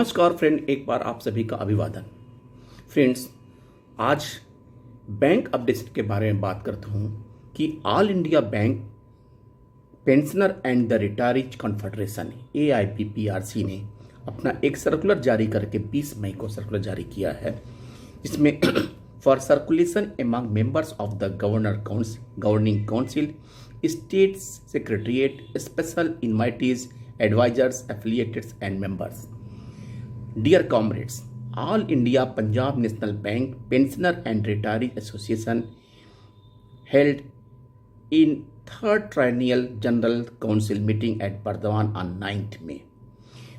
नमस्कार फ्रेंड, एक बार आप सभी का अभिवादन। फ्रेंड्स, आज बैंक अपडेट के बारे में बात करता हूं कि all India bank pensioner and the retirees confederation AIPPRC ने अपना एक सर्कुलर जारी करके 20 मई को सर्कुलर जारी किया है, जिसमें for circulation among members of the governing council, state secretariat, special invitees, advisors, affiliates and members. Dear comrades, All India Punjab National Bank Pensioner and Retiree Association held in third triennial General Council meeting at Bardhaman on 9th May.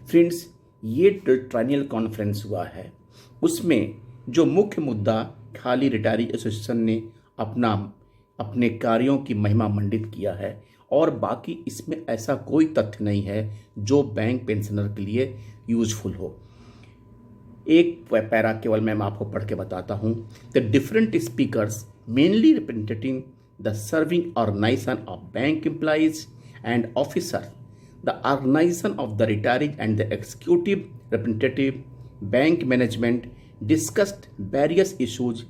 Friends, ये ट्राइनियल conference हुआ है, उसमें जो मुख्य मुद्दा खाली retiree association ने अपने कार्यों की महिमा मंडित किया है और बाकी इसमें ऐसा कोई तथ्य नहीं है जो बैंक पेंशनर के लिए यूजफुल हो। एक पैरा केवल मैं आपको पढ़ के बताता हूँ। The different speakers mainly representing the serving organisation of bank employees and officer, the organisation of the retirees and the executive representative bank management discussed various issues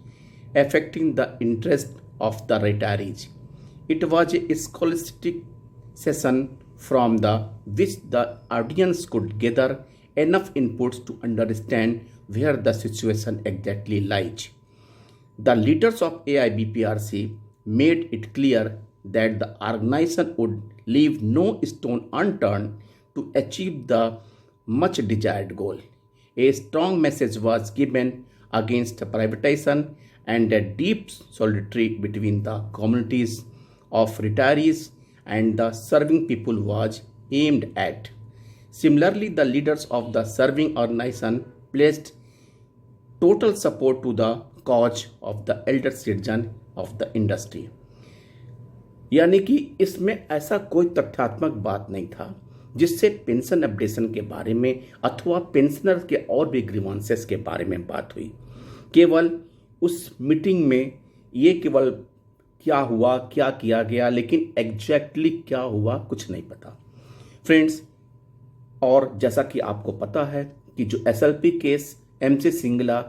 affecting the interest of the retirees. It was a scholastic session from which the audience could gather enough inputs to understand where the situation exactly lies. The leaders of AIBPRC made it clear that the organization would leave no stone unturned to achieve the much desired goal. A strong message was given against privatization and a deep solidarity between the communities of retirees and the serving people was aimed at. Similarly, the leaders of the serving organization pledged total support to the cause of the elder citizen of the industry. यानी कि इसमें ऐसा कोई तथ्यात्मक बात नहीं था जिससे पेंशन अपडेशन के बारे में अथवा पेंशनर के और भी ग्रीवांसेस के बारे में बात हुई। केवल उस मीटिंग में ये केवल क्या हुआ, क्या किया गया, लेकिन एग्जैक्टली क्या हुआ कुछ नहीं पता फ्रेंड्स। और जैसा कि आपको पता है कि जो SLP case MC Singla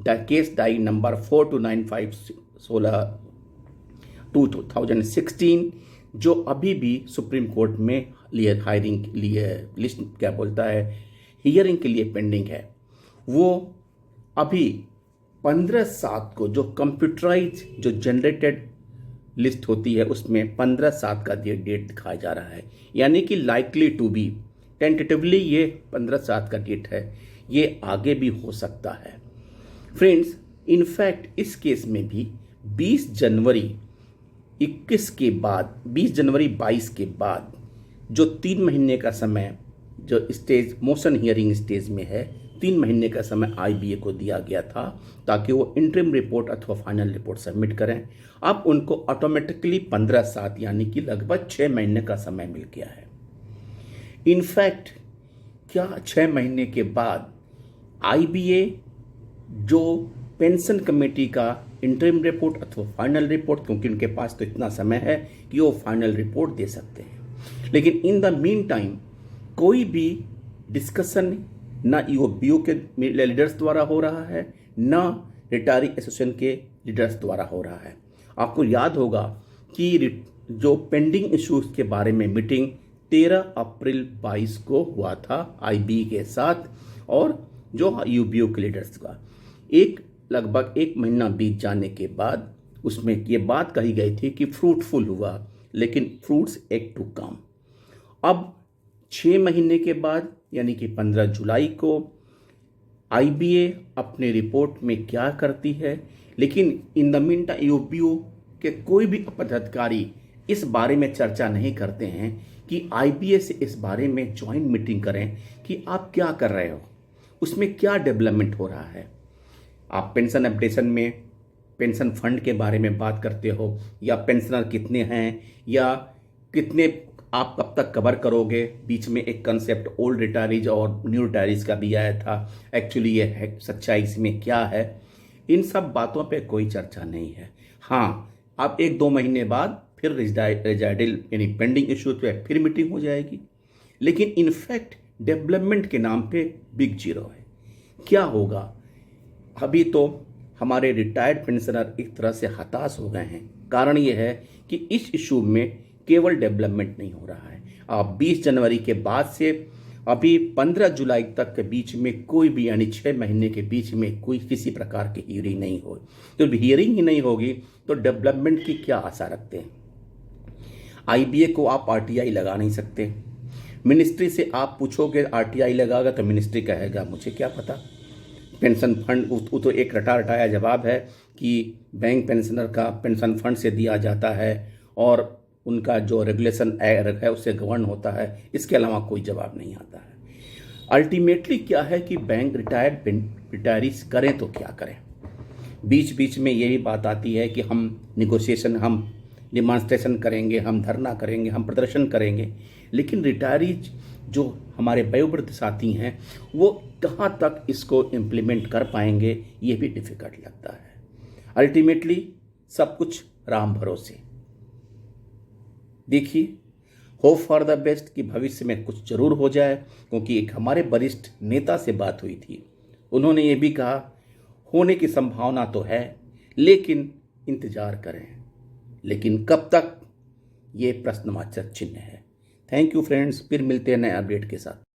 case डाई नंबर 4295/16/2016 जो अभी भी सुप्रीम कोर्ट में हायरिंग के लिए लिस्ट क्या बोलता है हियरिंग के लिए पेंडिंग है, वो अभी 15/7 को जो कंप्यूटराइज जो जनरेटेड लिस्ट होती है उसमें 15/7 का डेट दिखाया जा रहा है। यानी कि लाइकली टू बी टेंटेटिवली ये 15/7 का डेट है, ये आगे भी हो सकता है फ्रेंड्स। इनफैक्ट इस केस में भी 20 जनवरी 21 के बाद 20 जनवरी 22 के बाद जो 3 महीने का समय जो स्टेज मोशन हियरिंग स्टेज में है, 3 महीने का समय IBA को दिया गया था ताकि वो इंटरिम रिपोर्ट अथवा फाइनल रिपोर्ट सबमिट करें। अब उनको ऑटोमेटिकली 15/7 यानी कि लगभग 6 महीने का समय मिल गया है। इनफैक्ट क्या 6 महीने के बाद IBA जो पेंशन कमेटी का इंटरिम रिपोर्ट अथवा फाइनल रिपोर्ट, क्योंकि उनके पास तो इतना समय है कि वो फाइनल रिपोर्ट दे सकते हैं, लेकिन इन द मीन टाइम कोई भी डिस्कशन ना EOBO के लीडर्स द्वारा हो रहा है, ना रिटायरी एसोसिएशन के लीडर्स द्वारा हो रहा है। आपको याद होगा कि जो पेंडिंग इश्यूज के बारे में मीटिंग 13 अप्रैल 22 को हुआ था IB के साथ और जो EOBO के लीडर्स का लगभग 1 महीना बीत जाने के बाद उसमें ये बात कही गई थी कि फ्रूटफुल हुआ, लेकिन फ्रूट्स एक टू कम। अब 6 महीने के बाद यानी कि 15 जुलाई को IBA अपने रिपोर्ट में क्या करती है, लेकिन in the mean time EOBO के कोई भी पदाधिकारी इस बारे में चर्चा नहीं करते हैं कि IBA से इस बारे में ज्वाइंट मीटिंग करें कि आप क्या कर रहे हो, उसमें क्या डेवलपमेंट हो रहा है। आप पेंशन अपडेशन में पेंशन फंड के बारे में बात करते हो या पेंशनर कितने हैं या कितने आप कब तक कवर करोगे। बीच में एक कंसेप्ट ओल्ड रिटायरीज और न्यू रिटायरीज का भी आया था, एक्चुअली ये है सच्चाई इसमें क्या है, इन सब बातों पे कोई चर्चा नहीं है। हाँ, अब 1-2 महीने बाद फिर रेजिडल यानी पेंडिंग इश्यूज पे फिर मीटिंग हो जाएगी, लेकिन इनफैक्ट डेवलपमेंट के नाम पे बिग जीरो है। क्या होगा? अभी तो हमारे रिटायर्ड पेंशनर एक तरह से हताश हो गए हैं। कारण ये है कि इस इशू में केवल डेवलपमेंट नहीं हो रहा है। आप 20 जनवरी के बाद से अभी 15 जुलाई तक के बीच में कोई भी, यानी 6 महीने के बीच में कोई किसी प्रकार की हियरिंग नहीं हो, तो हियरिंग ही नहीं होगी तो डेवलपमेंट की क्या आशा रखते हैं? आईबीए को आप आरटीआई लगा नहीं सकते। मिनिस्ट्री से आप पूछोगे आरटीआई लगागा तो मिनिस्ट्री कहेगा मुझे क्या पता। पेंशन फंड वो तो एक रटा रटाया जवाब है कि बैंक पेंशनर का पेंशन फंड से दिया जाता है और उनका जो रेगुलेशन है उससे गवर्न होता है। इसके अलावा कोई जवाब नहीं आता है। अल्टीमेटली क्या है कि बैंक रिटायरीज करें तो क्या करें? बीच बीच में यही बात आती है कि हम निगोशिएशन, हम डिमांस्ट्रेशन करेंगे, हम धरना करेंगे, हम प्रदर्शन करेंगे, लेकिन रिटायरीज जो हमारे वयोवृद्ध साथी हैं वो कहाँ तक इसको इम्प्लीमेंट कर पाएंगे, ये भी डिफ़िकल्ट लगता है। अल्टीमेटली सब कुछ राम भरोसे। देखिए, होप फॉर द बेस्ट कि भविष्य में कुछ जरूर हो जाए, क्योंकि एक हमारे वरिष्ठ नेता से बात हुई थी, उन्होंने ये भी कहा होने की संभावना तो है लेकिन इंतजार करें। लेकिन कब तक, ये प्रश्नवाचक चिन्ह है। थैंक यू फ्रेंड्स, फिर मिलते हैं नए अपडेट के साथ।